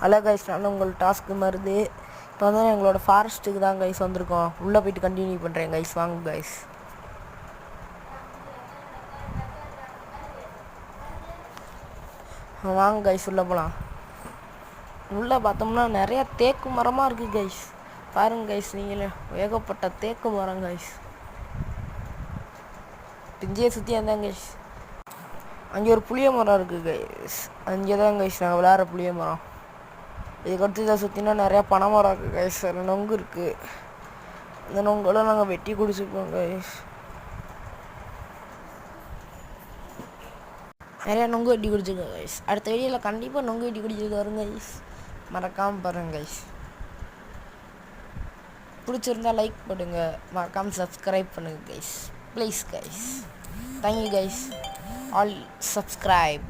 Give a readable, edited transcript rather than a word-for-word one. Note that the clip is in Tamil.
ஹலோ கைஸ், நான் உங்கள் டாஸ்க்கு மருது. இப்போ வந்து எங்களோட ஃபாரஸ்ட்டுக்கு தான் கைஸ் வந்திருக்கோம். உள்ளே போயிட்டு கண்டினியூ பண்ணுறேன் கைஸ். வாங்க கைஸ். வாங்க கைஸ், உள்ளே போகலாம். உள்ளே பார்த்தோம்னா நிறையா தேக்கு மரமாக இருக்குது கைஸ். பாருங்க கைஸ், நீங்களே ஏகப்பட்ட தேக்கு மரம் கைஸ். பிஞ்சியை சுற்றி வந்தாங்க கைஸ். அங்கே ஒரு புளிய மரம் இருக்குது கைஸ். அங்கே தான் கைஸ் நாங்கள் விளையாடுற புளிய மரம். இதுக்கடுத்து இதை சுற்றினா நிறையா பனை மரம் இருக்குது கைஸ். அதில் நொங்கு இருக்குது. இந்த நொங்கெல்லாம் நாங்கள் வெட்டி குடிச்சுப்போம் கைஸ். நிறையா நொங்கு வெட்டி குடிச்சிருக்கோம் கைஸ். அடுத்த வீடியோவில் கண்டிப்பாக நொங்கு வெட்டி குடிச்சிருக்கு வரும் கைஸ். மறக்காமல் பாருங்க கைஸ். பிடிச்சிருந்தா லைக் பண்ணுங்க, மறக்காமல் சப்ஸ்கிரைப் பண்ணுங்க guys. Please guys. Thank you guys. All subscribe.